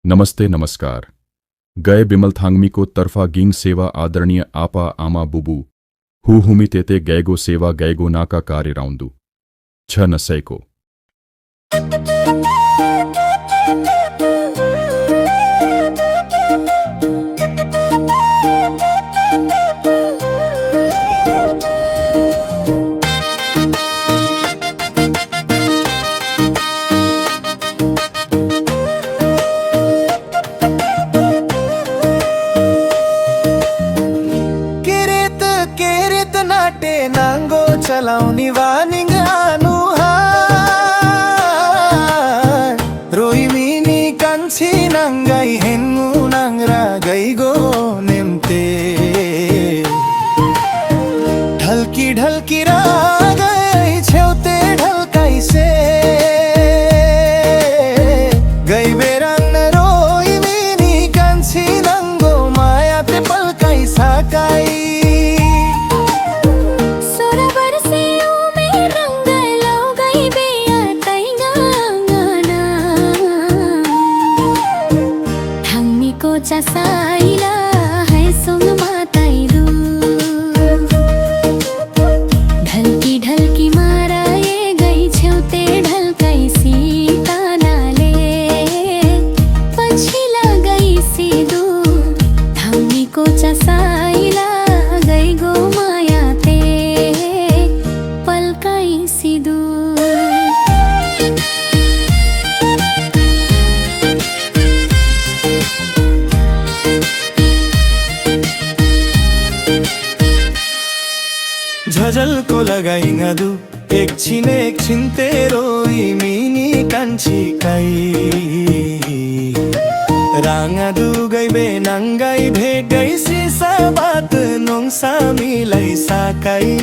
नमस्ते नमस्कार। गए बिमल थांगमी को तरफा गिंग सेवा आदरणीय आपा आमा बुबू हुमी तेते गैगो सेवा गैगो नाका कार्य राउंदू छ नसैको नाटे नांगो चलाउनी वानिंग आनु रोई मिनी कान्छी नांगाई हेन्नु नांगरा गईगो नेमते ढलकी ढलकी रागई छेउते ढलकाई से गई बेरंग रोई मिनी कान्छी नांगो माया ते पलकाई साकाई साइला है सुन माताइदू ढलकी ढलकी मारा ये गई छेउते ढलकाई सीता नाले पछिला गई सिदू धम्मी को चसाइला गई गो माया ते पलकाई सिदू झजल को लगाई ngadu एक छिन तेरोई मिनी कान्छी काई रांगा दु गई बे नंगाई भेट गई सीसा बात नोंसा मिलाई साकाई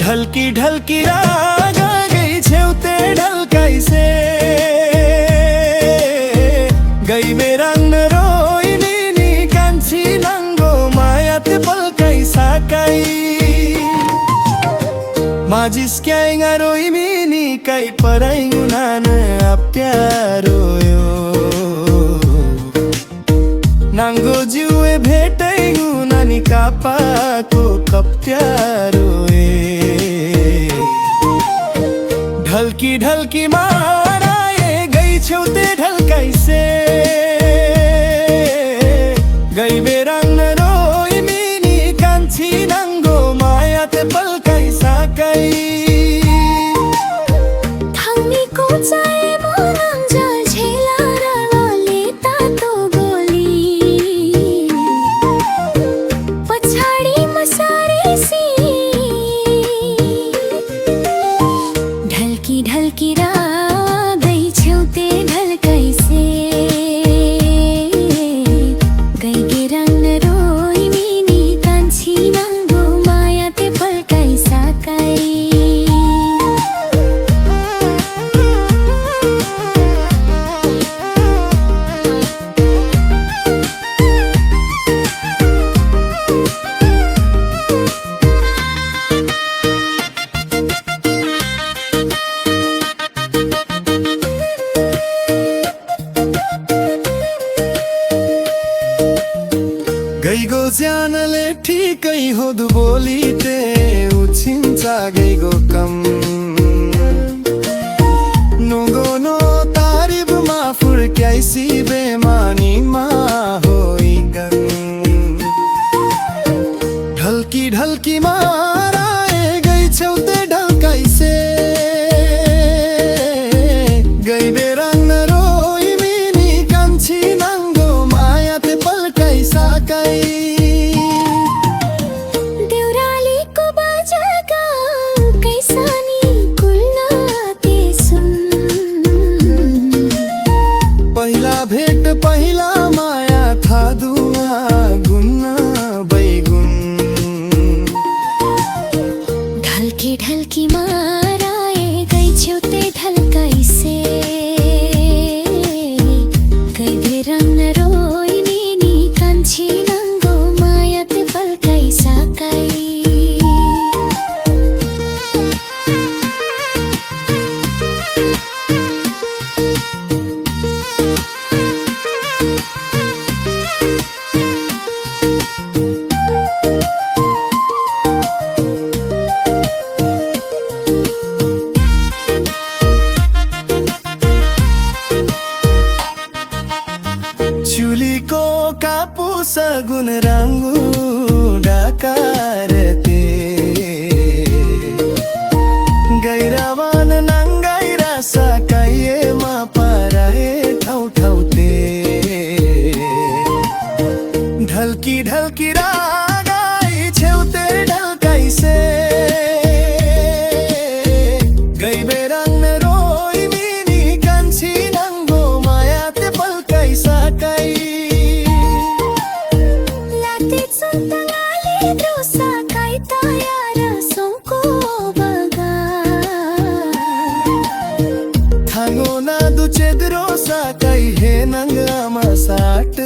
ढलकी ढलकी रागा गई छेउते ढलकाई से गई बे रंग रोई मिनी कान्छी नंगो माया ते पलकाई साकाई माजिस क्या रोई मिनी कई पराई नान अप्यारो यो नांगो जुए भेटाई नानी कापाको कप्यारो ए ढलकी ढलकी मारा ये गई छेउते ढलकाई से गई बेरंग रोई मिनी कान्छी नांगो माया ते पलकाई साकाई थांगमी को चाहे मोरंग जल झेला रलोले तातो गोली पछाडी मसारे सी ढलकी ढलकी रा गई छेउते ढलकाई से गई के रंग रोई मिनी कान्छी नांगो माया ते पलकाई साकाई गईगो ज्यानले ठिकै होदु बोली ते उछिन्छ गईगो कम नोगो नो तारिब मा फुर्क्याइसी बेमानी मा होई गन ढलकी ढलकी मारा ए गई छेउते ढलकाई से गई बेरंग रोई मिनी कान्छी नांगो माया ते पलकाई साकाई देउरालीको बाजाका कैसानी कुल्ला ते सुन पहिला भेट सगुन रांगू डाकारते गैरावान नांगाई रासा काये मा पाराए ठाउ ठाउते ढलकी ढलकी रागाई छेउते ढलकाई से गई बेरंग रोई मिनी कान्छी नंगो माया ते पलकाई साकाई लाते चुन्तगाले द्रोसा काई तयार सोंको बगा थांगो ना दुचे द्रोसा काई हे नंग आमा साट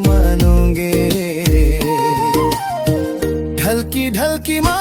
मानोगे ढलकी ढलकी मा